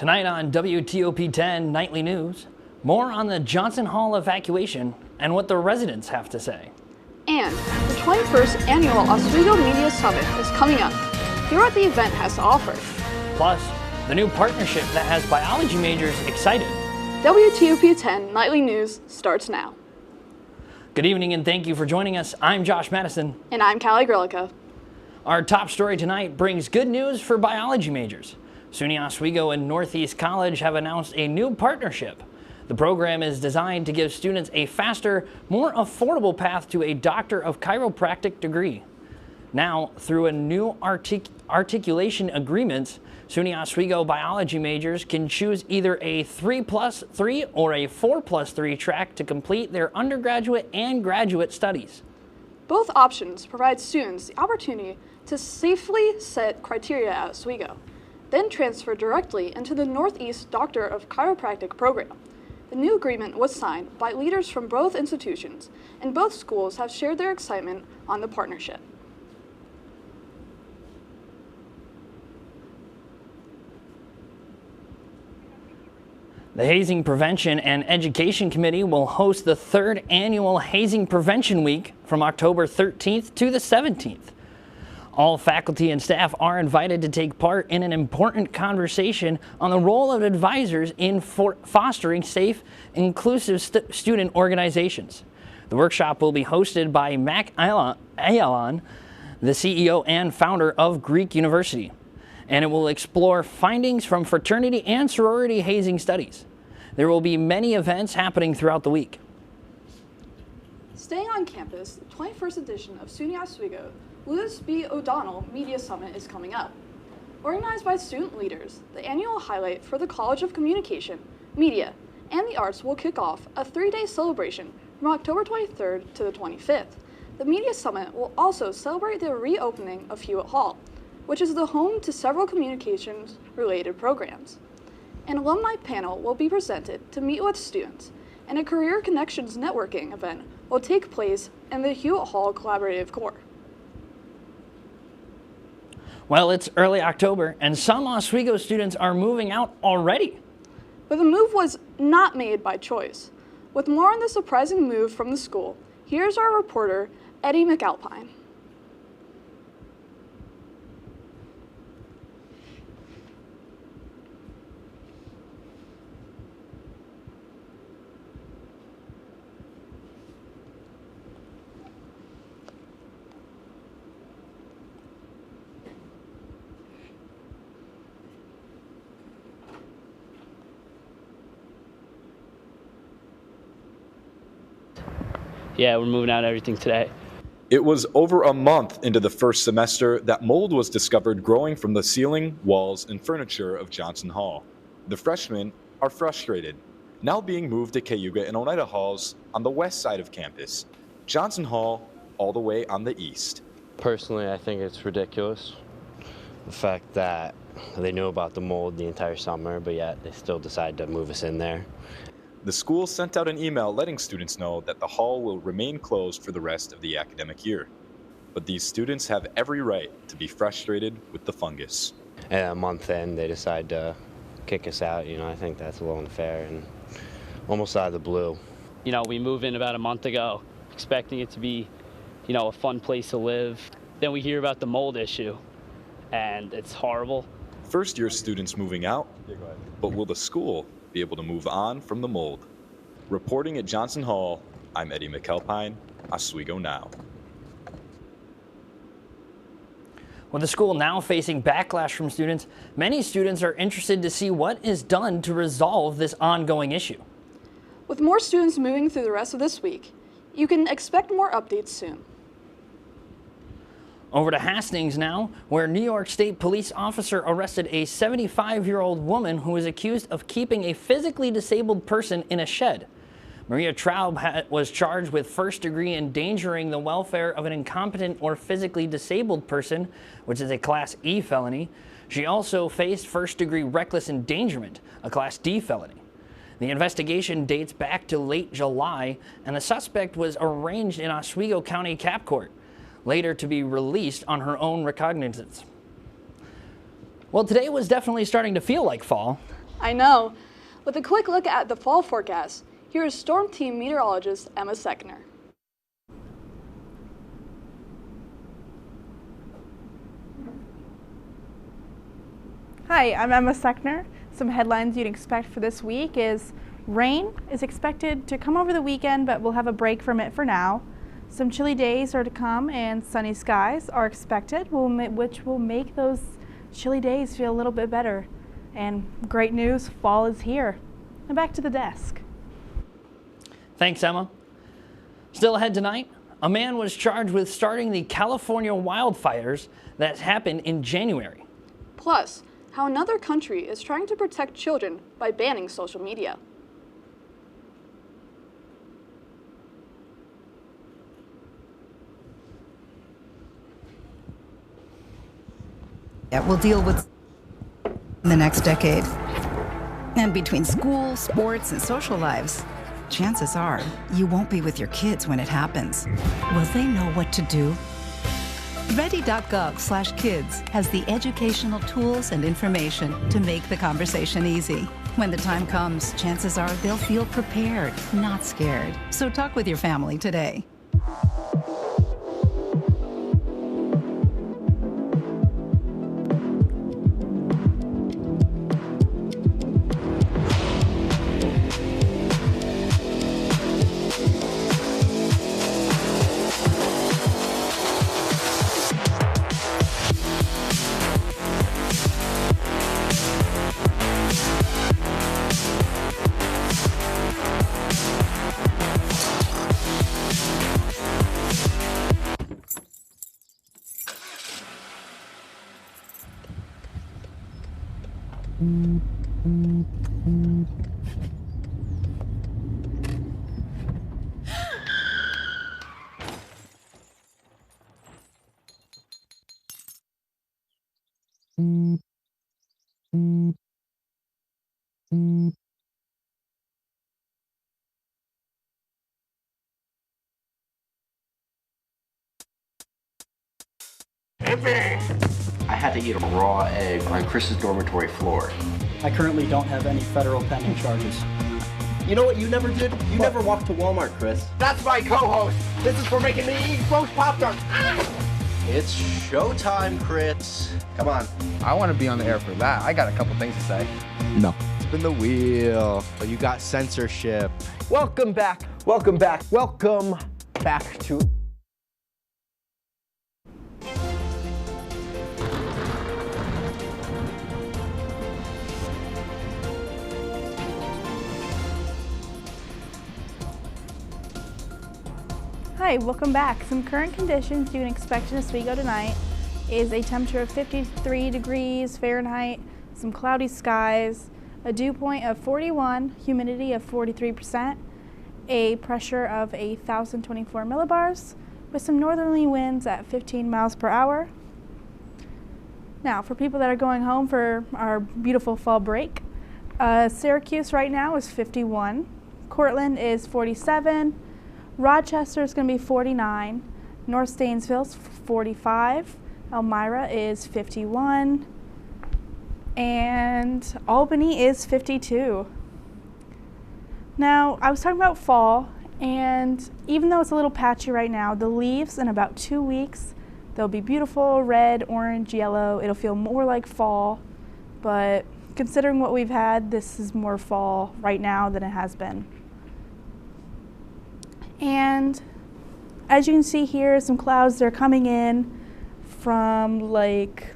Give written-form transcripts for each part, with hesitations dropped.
Tonight on WTOP-10 Nightly News, more on the Johnson Hall evacuation and what the residents have to say. And the 21st Annual Oswego Media Summit is coming up. Hear what the event has to offer. Plus, the new partnership that has biology majors excited. WTOP-10 Nightly News starts now. Good evening and thank you for joining us. I'm Josh Madison. And I'm Callie Grillica. Our top story tonight brings good news for biology majors. SUNY Oswego and Northeast College have announced a new partnership. The program is designed to give students a faster, more affordable path to a Doctor of Chiropractic degree. Now, through a new articulation agreements, SUNY Oswego biology majors can choose either a 3+3 or a 4+3 track to complete their undergraduate and graduate studies. Both options provide students the opportunity to safely set criteria at Oswego, then transfer directly into the Northeast Doctor of Chiropractic program. The new agreement was signed by leaders from both institutions, and both schools have shared their excitement on the partnership. The Hazing Prevention and Education Committee will host the third annual Hazing Prevention Week from October 13th to the 17th. All faculty and staff are invited to take part in an important conversation on the role of advisors in fostering safe, inclusive student organizations. The workshop will be hosted by Mac Ayalon, the CEO and founder of Greek University, and it will explore findings from fraternity and sorority hazing studies. There will be many events happening throughout the week. Staying on campus, the 21st edition of SUNY Oswego Lewis B. O'Donnell Media Summit is coming up. Organized by student leaders, the annual highlight for the College of Communication, Media, and the Arts will kick off a 3-day celebration from October 23rd to the 25th. The Media Summit will also celebrate the reopening of Hewitt Hall, which is the home to several communications-related programs. An alumni panel will be presented to meet with students, and a Career Connections networking event will take place in the Hewitt Hall Collaborative Core. Well, it's early October, and some Oswego students are moving out already. But the move was not made by choice. With more on the surprising move from the school, here's our reporter, Eddie McAlpine. Yeah, we're moving out everything today. It was over a month into the first semester that mold was discovered growing from the ceiling, walls, and furniture of Johnson Hall. The freshmen are frustrated, now being moved to Cayuga and Oneida Halls on the west side of campus, Johnson Hall all the way on the east. Personally, I think it's ridiculous. The fact that they knew about the mold the entire summer, but yet they still decided to move us in there. The school sent out an email letting students know that the hall will remain closed for the rest of the academic year. But these students have every right to be frustrated with the fungus. And a month in, they decide to kick us out. I think that's a little unfair and almost out of the blue. We moved in about a month ago, expecting it to be, a fun place to live. Then we hear about the mold issue, and it's horrible. First-year students moving out, but will the school be able to move on from the mold? Reporting at Johnson Hall, I'm Eddie McAlpine, Oswego Now. With the school now facing backlash from students, many students are interested to see what is done to resolve this ongoing issue. With more students moving through the rest of this week, you can expect more updates soon. Over to Hastings now, where New York State police officer arrested a 75-year-old woman who was accused of keeping a physically disabled person in a shed. Maria Traub was charged with first-degree endangering the welfare of an incompetent or physically disabled person, which is a Class E felony. She also faced first-degree reckless endangerment, a Class D felony. The investigation dates back to late July, and the suspect was arraigned in Oswego County Cap Court, later to be released on her own recognizance. Well, today was definitely starting to feel like fall. I know. With a quick look at the fall forecast, here is Storm Team meteorologist Emma Seckner. Hi, I'm Emma Seckner. Some headlines you'd expect for this week is rain is expected to come over the weekend, but we'll have a break from it for now. Some chilly days are to come and sunny skies are expected, which will make those chilly days feel a little bit better. And great news, fall is here. And back to the desk. Thanks, Emma. Still ahead tonight, a man was charged with starting the California wildfires that happened in January. Plus, how another country is trying to protect children by banning social media. We'll deal with in the next decade. And between school, sports, and social lives, chances are you won't be with your kids when it happens. Will they know what to do? Ready.gov/kids has the educational tools and information to make the conversation easy. When the time comes, chances are they'll feel prepared, not scared. So talk with your family today. I had to eat a raw egg on Chris's dormitory floor. I currently don't have any federal pending charges. You know what you never did? You never walked to Walmart, Chris. That's my co-host. This is for making me eat roast Pop-Tarts. It's showtime, Chris. Come on. I want to be on the air for that. I got a couple things to say. No. Spin the wheel. Oh, you got censorship. Welcome back. Welcome back. Welcome back to... Hi, welcome back. Some current conditions you can expect in Oswego tonight is a temperature of 53 degrees Fahrenheit, some cloudy skies, a dew point of 41, humidity of 43%, a pressure of 1,024 millibars, with some northerly winds at 15 miles per hour. Now, for people that are going home for our beautiful fall break, Syracuse right now is 51, Cortland is 47, Rochester is going to be 49, North Zanesville's 45, Elmira is 51, and Albany is 52. Now, I was talking about fall, and even though it's a little patchy right now, the leaves in about 2 weeks, they'll be beautiful, red, orange, yellow. It'll feel more like fall, but considering what we've had, this is more fall right now than it has been. And as you can see here, some clouds that are coming in from like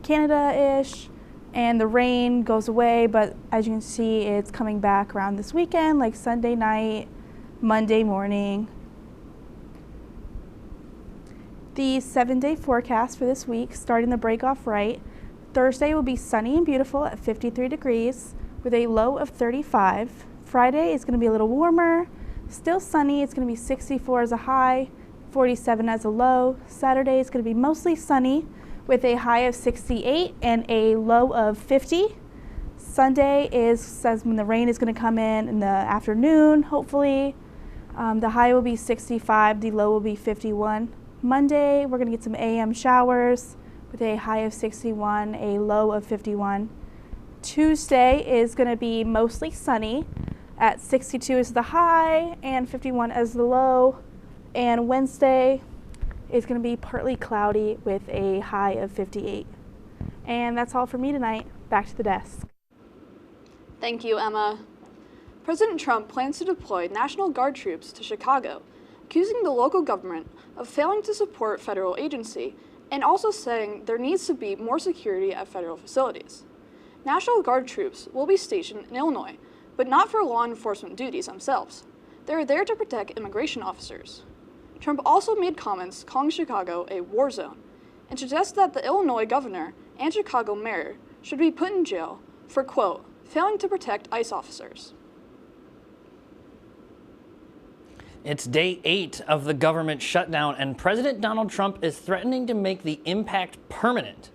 Canada-ish, and the rain goes away, but as you can see, it's coming back around this weekend, like Sunday night, Monday morning. The 7-day forecast for this week, starting the break off right. Thursday will be sunny and beautiful at 53 degrees with a low of 35. Friday is going to be a little warmer. Still sunny, it's going to be 64 as a high, 47 as a low. Saturday is going to be mostly sunny with a high of 68 and a low of 50. Sunday says when the rain is going to come in the afternoon, hopefully. The high will be 65, the low will be 51. Monday, we're going to get some AM showers with a high of 61, a low of 51. Tuesday is going to be mostly sunny at 62 is the high and 51 as the low. And Wednesday is going to be partly cloudy with a high of 58. And that's all for me tonight. Back to the desk. Thank you, Emma. President Trump plans to deploy National Guard troops to Chicago, accusing the local government of failing to support federal agency and also saying there needs to be more security at federal facilities. National Guard troops will be stationed in Illinois, but not for law enforcement duties themselves. They are there to protect immigration officers. Trump also made comments calling Chicago a war zone and suggests that the Illinois governor and Chicago mayor should be put in jail for, quote, failing to protect ICE officers. It's day 8 of the government shutdown, and President Donald Trump is threatening to make the impact permanent.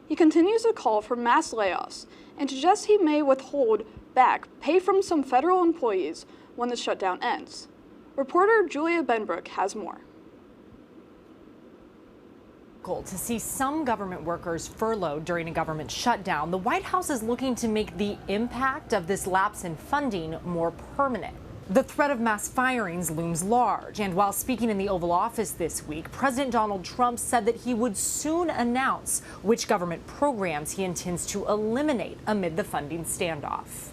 He continues to call for mass layoffs and suggests he may withhold back pay from some federal employees when the shutdown ends. Reporter Julia Benbrook has more. To see some government workers furloughed during a government shutdown, the White House is looking to make the impact of this lapse in funding more permanent. The threat of mass firings looms large, and while speaking in the Oval Office this week, President Donald Trump said that he would soon announce which government programs he intends to eliminate amid the funding standoff.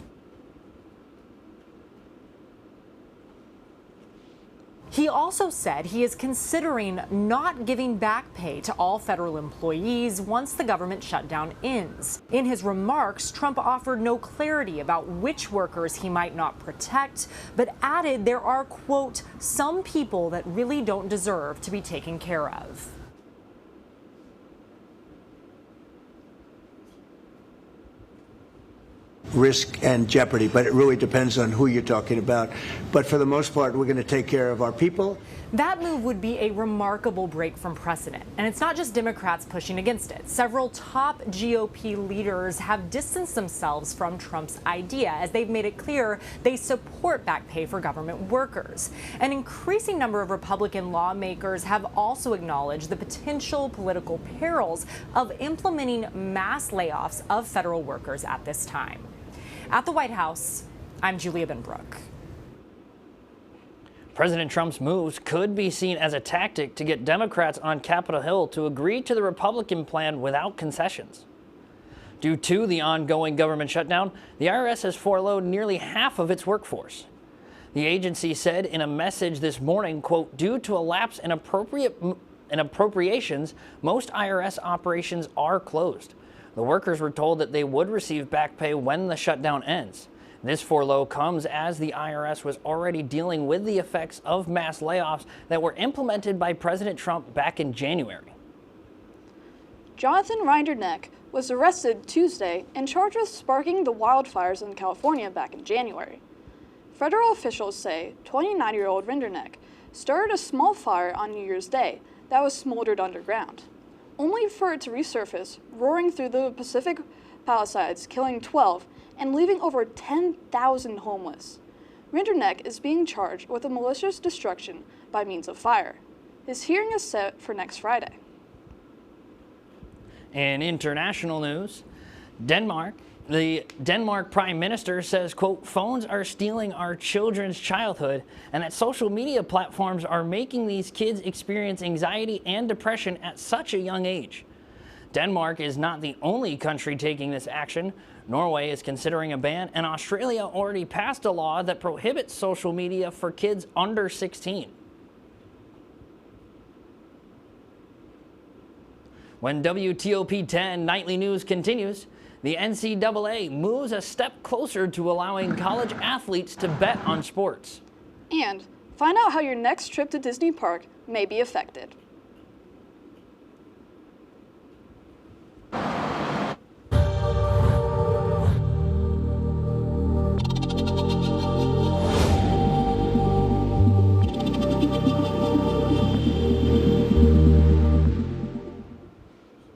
He also said he is considering not giving back pay to all federal employees once the government shutdown ends. In his remarks, Trump offered no clarity about which workers he might not protect, but added there are, quote, some people that really don't deserve to be taken care of. Risk and jeopardy, but it really depends on who you're talking about. But for the most part, we're going to take care of our people. That move would be a remarkable break from precedent. And it's not just Democrats pushing against it. Several top GOP leaders have distanced themselves from Trump's idea, as they've made it clear they support back pay for government workers. An increasing number of Republican lawmakers have also acknowledged the potential political perils of implementing mass layoffs of federal workers at this time. At the White House, I'm Julia Benbrook. President Trump's moves could be seen as a tactic to get Democrats on Capitol Hill to agree to the Republican plan without concessions. Due to the ongoing government shutdown, the IRS has furloughed nearly half of its workforce. The agency said in a message this morning, quote, due to a lapse in appropriations, most IRS operations are closed. The workers were told that they would receive back pay when the shutdown ends. This furlough comes as the IRS was already dealing with the effects of mass layoffs that were implemented by President Trump back in January. Jonathan Rinderneck was arrested Tuesday and charged with sparking the wildfires in California back in January. Federal officials say 29-year-old Rinderneck started a small fire on New Year's Day that was smoldered underground, only for it to resurface, roaring through the Pacific Palisades, killing 12 and leaving over 10,000 homeless. Rinderneck is being charged with a malicious destruction by means of fire. His hearing is set for next Friday. In international news, the Denmark Prime Minister says, quote, phones are stealing our children's childhood and that social media platforms are making these kids experience anxiety and depression at such a young age. Denmark is not the only country taking this action. Norway is considering a ban, and Australia already passed a law that prohibits social media for kids under 16. When WTOP-10 Nightly News continues, the NCAA moves a step closer to allowing college athletes to bet on sports. And find out how your next trip to Disney Park may be affected.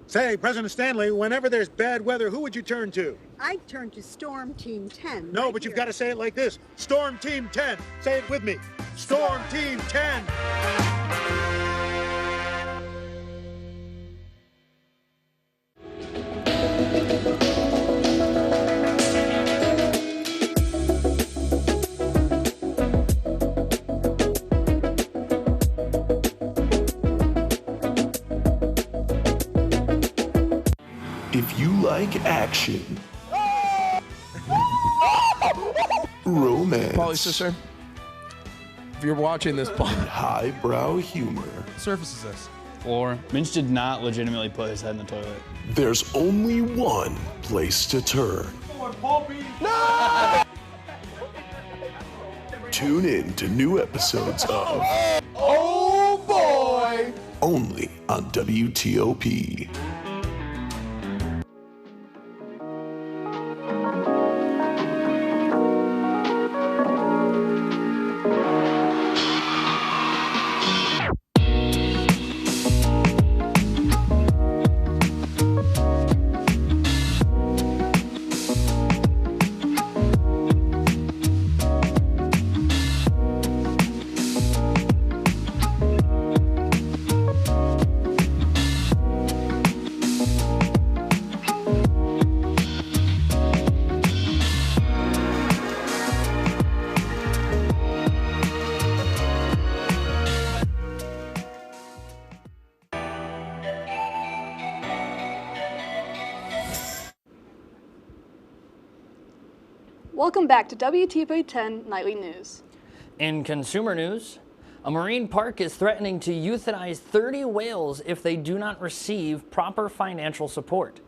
Say, President Stanley, whenever there's bad weather, who would you turn to? I'd turn to Storm Team 10. No, but you've got to say it like this. Storm Team 10. Say it with me. Storm Team 10. If you like action, romance, Paulie, sister, if you're watching this, highbrow humor, surface is this. Floor. Minch did not legitimately put his head in the toilet. there's only one place to turn. No! Tune in to new episodes of Oh boy! only on WTOP. Welcome back to WTOP-10 Nightly News. In consumer news, a marine park is threatening to euthanize 30 whales if they do not receive proper financial support.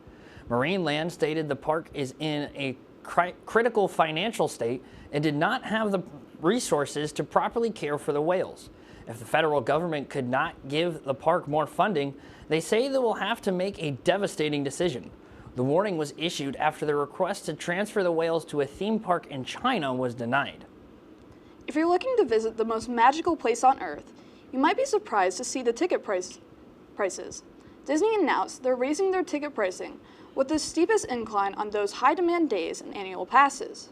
Marineland stated the park is in a critical financial state and did not have the resources to properly care for the whales. If the federal government could not give the park more funding, they say they will have to make a devastating decision. The warning was issued after the request to transfer the whales to a theme park in China was denied. If you're looking to visit the most magical place on Earth, you might be surprised to see the ticket prices. Disney announced they're raising their ticket pricing with the steepest incline on those high-demand days and annual passes.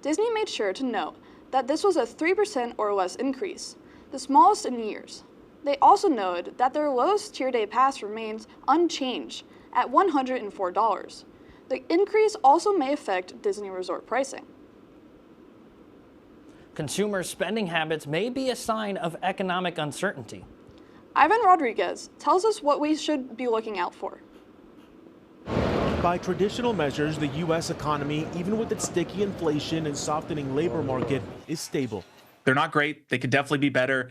Disney made sure to note that this was a 3% or less increase, the smallest in years. They also noted that their lowest tier day pass remains unchanged at $104. The increase also may affect Disney Resort pricing. Consumer spending habits may be a sign of economic uncertainty. Ivan Rodriguez tells us what we should be looking out for. By traditional measures, the U.S. economy, even with its sticky inflation and softening labor market, is stable. They're not great. They could definitely be better.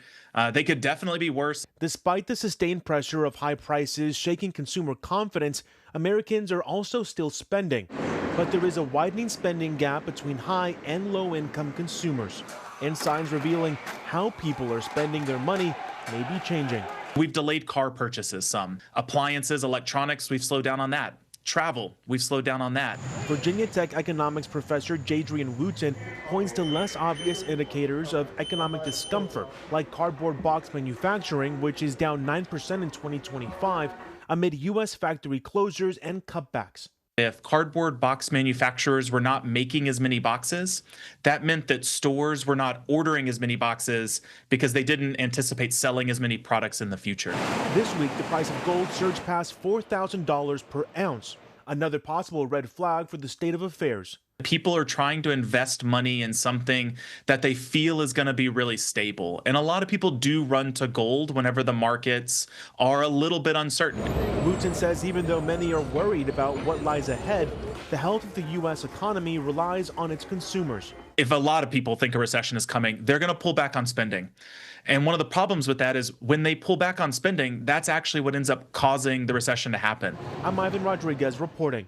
They could definitely be worse. Despite the sustained pressure of high prices shaking consumer confidence, Americans are also still spending. But there is a widening spending gap between high and low income consumers, and signs revealing how people are spending their money may be changing. We've delayed car purchases some. Appliances, electronics, we've slowed down on that. Travel, we've slowed down on that. Virginia Tech economics professor Jadrian Wooten points to less obvious indicators of economic discomfort, like cardboard box manufacturing, which is down 9% in 2025 amid U.S. factory closures and cutbacks. If cardboard box manufacturers were not making as many boxes, that meant that stores were not ordering as many boxes because they didn't anticipate selling as many products in the future. This week, the price of gold surged past $4,000 per ounce, another possible red flag for the state of affairs. People are trying to invest money in something that they feel is going to be really stable. And a lot of people do run to gold whenever the markets are a little bit uncertain. Wooten says even though many are worried about what lies ahead, the health of the U.S. economy relies on its consumers. If a lot of people think a recession is coming, they're going to pull back on spending. And one of the problems with that is when they pull back on spending, that's actually what ends up causing the recession to happen. I'm Ivan Rodriguez reporting.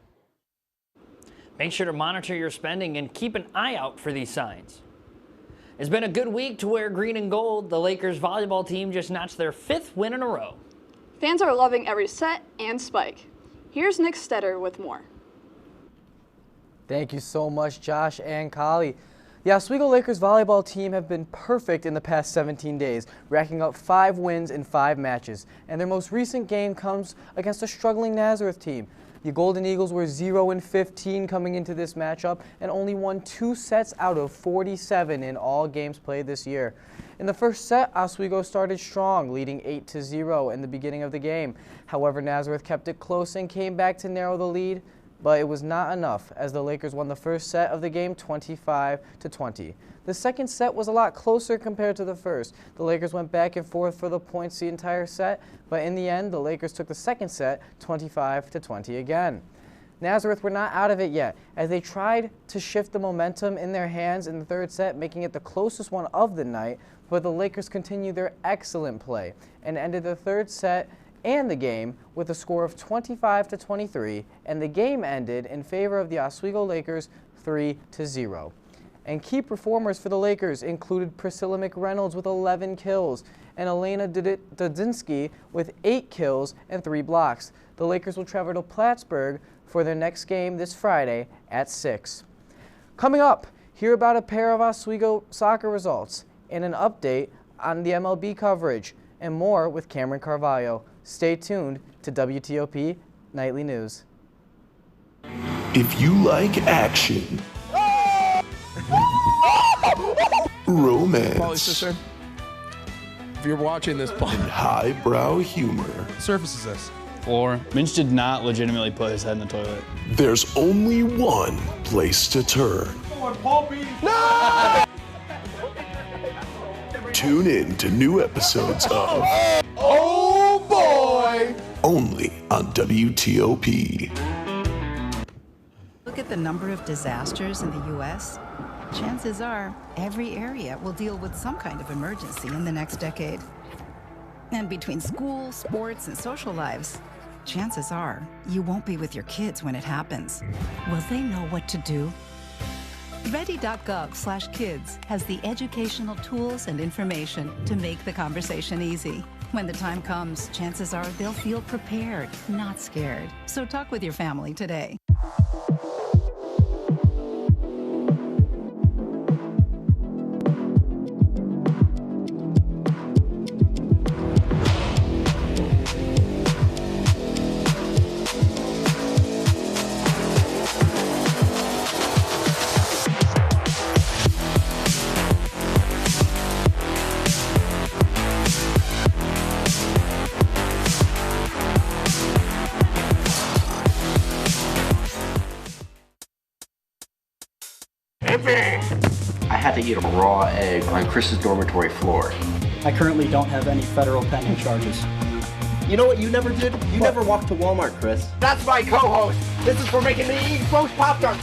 Make sure to monitor your spending and keep an eye out for these signs. It's been a good week to wear green and gold. The Lakers volleyball team just notched their 5th win in a row. Fans are loving every set and spike. Here's Nick Stetter with more. Thank you so much, Josh and Kali. The Oswego Lakers volleyball team have been perfect in the past 17 days, racking up 5 wins in 5 matches. And their most recent game comes against a struggling Nazareth team. The Golden Eagles were 0-15 coming into this matchup and only won 2 sets out of 47 in all games played this year. In the first set, Oswego started strong, leading 8-0 in the beginning of the game. However, Nazareth kept it close and came back to narrow the lead, but it was not enough as the Lakers won the first set of the game 25-20. The second set was a lot closer compared to the first. The Lakers went back and forth for the points the entire set, but in the end, the Lakers took the second set 25-20 again. Nazareth were not out of it yet, as they tried to shift the momentum in their hands in the third set, making it the closest one of the night, but the Lakers continued their excellent play and ended the third set and the game with a score of 25-23, and the game ended in favor of the Oswego Lakers 3-0. And key performers for the Lakers included Priscilla McReynolds with 11 kills and Elena Dudzinski with 8 kills and 3 blocks. The Lakers will travel to Plattsburgh for their next game this Friday at 6. Coming up, hear about a pair of Oswego soccer results and an update on the MLB coverage and more with Cameron Carvalho. Stay tuned to WTOP Nightly News. If you like action, romance, If you're watching this, and highbrow humor, Surface is this. Floor. Minch did not legitimately put his head in the toilet. there's only one place to turn. No! Tune in to new episodes of Oh boy! only on WTOP. Look at the number of disasters in the U.S. Chances are every area will deal with some kind of emergency in the next decade. And between school, sports, and social lives, chances are you won't be with your kids when it happens. Will they know what to do? Ready.gov/kids has the educational tools and information to make the conversation easy. When the time comes, chances are they'll feel prepared, not scared. So talk with your family today. I had to eat a raw egg on Chris's dormitory floor. I currently don't have any federal pending charges. You know what you never did? You never walked to Walmart, Chris. That's my co-host. This is for making me eat roast Pop-Tarts.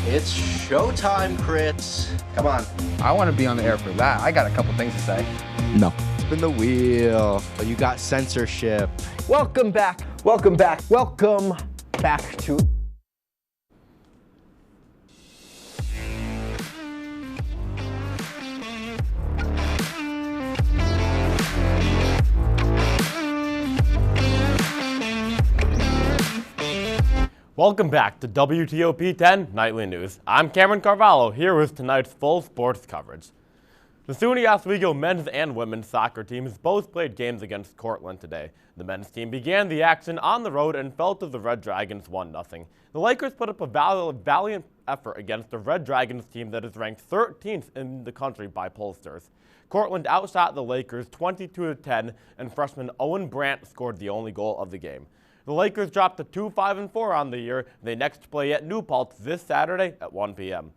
It's showtime, Crits. Come on. I want to be on the air for that. I got a couple things to say. No. Spin the wheel. You got censorship. Welcome back. Welcome back. Welcome back to Welcome back to WTOP-10 Nightly News. I'm Cameron Carvalho, here with tonight's full sports coverage. The SUNY Oswego men's and women's soccer teams both played games against Cortland today. The men's team began the action on the road and fell to the Red Dragons 1-0. The Lakers put up a valiant effort against the Red Dragons team that is ranked 13th in the country by pollsters. Cortland outshot the Lakers 22-10, and freshman Owen Brandt scored the only goal of the game. The Lakers dropped to 2-5-4 on the year. They next play at New Paltz this Saturday at 1 p.m.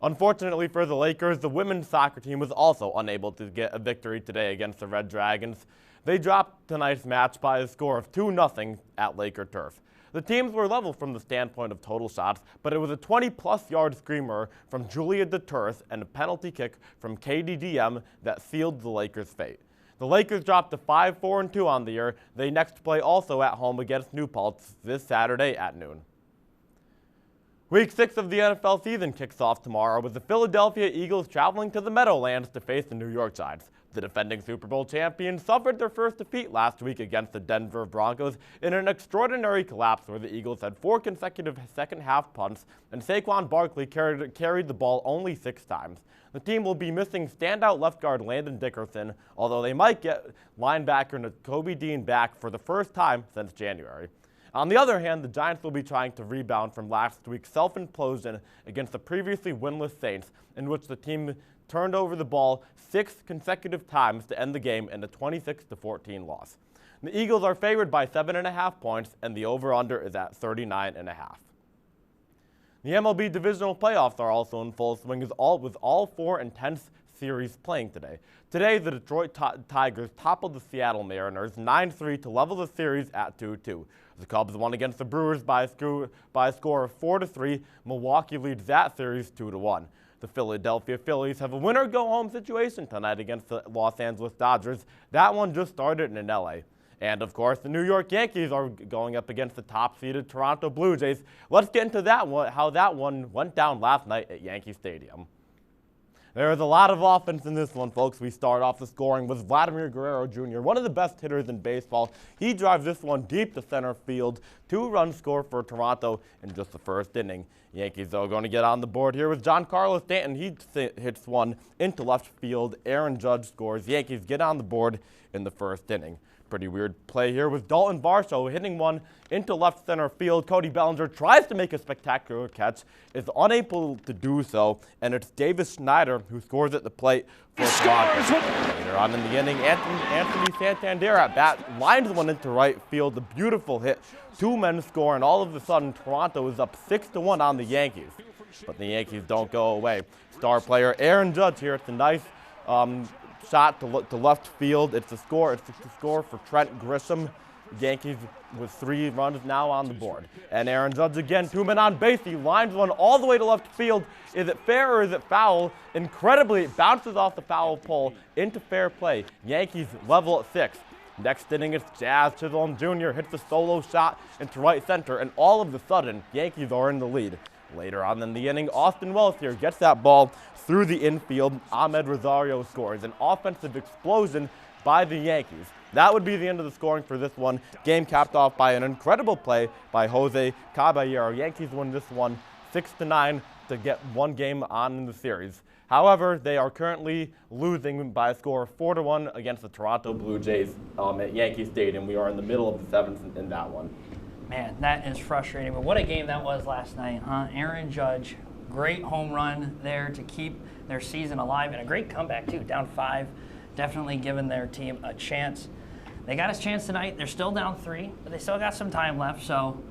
Unfortunately for the Lakers, the women's soccer team was also unable to get a victory today against the Red Dragons. They dropped tonight's match by a score of 2-0 at Laker turf. The teams were level from the standpoint of total shots, but it was a 20-plus yard screamer from Julia DeTurth and a penalty kick from KDDM that sealed the Lakers' fate. The Lakers dropped to 5-4-2 on the year. They next play also at home against New Paltz this Saturday at noon. Week 6 of the NFL season kicks off tomorrow with the Philadelphia Eagles traveling to the Meadowlands to face the New York Giants. The defending Super Bowl champions suffered their first defeat last week against the Denver Broncos in an extraordinary collapse where the Eagles had 4 consecutive second-half punts and Saquon Barkley carried the ball only 6 times. The team will be missing standout left guard Landon Dickerson, although they might get linebacker Nakobe Dean back for the first time since January. On the other hand, the Giants will be trying to rebound from last week's self-implosion against the previously winless Saints, in which the team turned over the ball 6 consecutive times to end the game in a 26-14 loss. The Eagles are favored by 7.5 points, and the over-under is at 39.5. The MLB divisional playoffs are also in full swing with all 4 intense series playing today. Today, the Detroit Tigers toppled the Seattle Mariners 9-3 to level the series at 2-2. The Cubs won against the Brewers by a score of 4-3. Milwaukee leads that series 2-1. The Philadelphia Phillies have a winner-go-home situation tonight against the Los Angeles Dodgers. That one just started in LA. And, of course, the New York Yankees are going up against the top-seeded Toronto Blue Jays. Let's get into that one, how that one went down last night at Yankee Stadium. There is a lot of offense in this one, folks. We start off the scoring with Vladimir Guerrero Jr., one of the best hitters in baseball. He drives this one deep to center field. 2-run score for Toronto in just the first inning. Yankees, though, going to get on the board here with Giancarlo Stanton. He hits one into left field. Aaron Judge scores. Yankees get on the board in the first inning. Pretty weird play here with Dalton Varsho hitting one into left center field. Cody Bellinger tries to make a spectacular catch, is unable to do so, and it's Davis Schneider who scores at the plate for Toronto. Later on in the inning, Anthony Santander at bat lines one into right field. A beautiful hit. 2 men score, and all of a sudden Toronto is up 6-1 on the Yankees. But the Yankees don't go away. Star player Aaron Judge here. It's a nice shot to left field. It's a score for Trent Grisham. Yankees with 3 runs now on the board. And Aaron Judge again, 2 men on base. He lines one all the way to left field. Is it fair or is it foul? Incredibly, it bounces off the foul pole into fair play. Yankees level at 6. Next inning, it's Jazz Chisholm Jr. hits a solo shot into right center, and all of a sudden, Yankees are in the lead. Later on in the inning, Austin Wells here gets that ball through the infield. Ahmed Rosario scores. An offensive explosion by the Yankees. That would be the end of the scoring for this one. Game capped off by an incredible play by Jose Caballero. Yankees win this one 6-9 to get 1 game on in the series. However, they are currently losing by a score of 4-1 against the Toronto Blue Jays at Yankee Stadium. We are in the middle of the 7th in that one. Man, that is frustrating. But what a game that was last night, huh? Aaron Judge, great home run there to keep their season alive, and a great comeback, too, down 5. Definitely giving their team a chance. They got a chance tonight. They're still down 3, but they still got some time left, so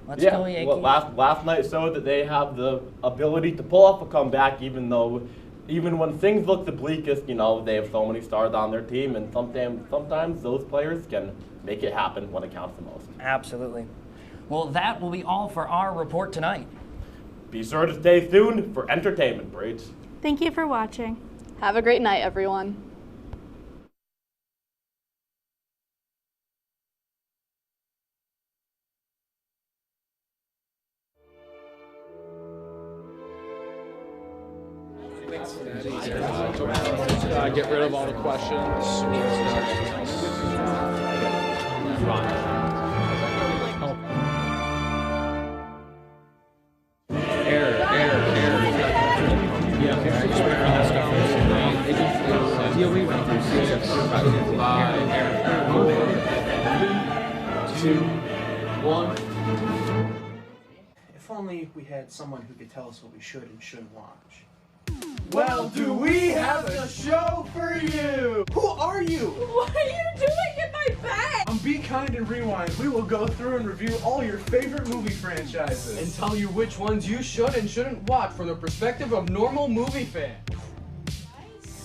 let's go Yankees. Well, last night showed that they have the ability to pull off a comeback, even when things look the bleakest. You know, they have so many stars on their team, and sometimes those players can make it happen when it counts the most. Absolutely. Well, that will be all for our report tonight. Be sure to stay tuned for entertainment breaks. Thank you for watching. Have a great night, everyone. Get rid of all the questions. If only we had someone who could tell us what we should and shouldn't watch. Well, do we have a show for you? Who are you? What are you doing in my bed? On Be Kind and Rewind, we will go through and review all your favorite movie franchises. And tell you which ones you should and shouldn't watch from the perspective of normal movie fans.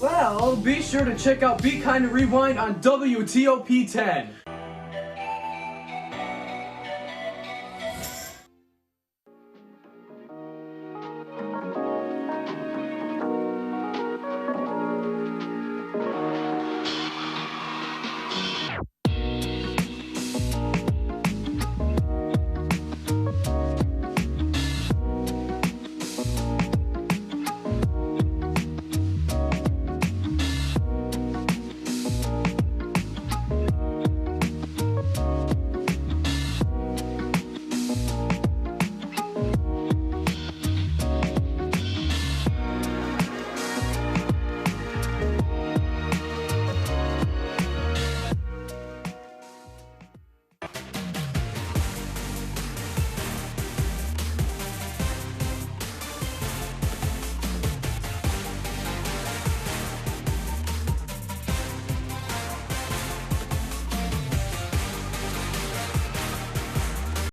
Well, be sure to check out Be Kind and Rewind on WTOP-10.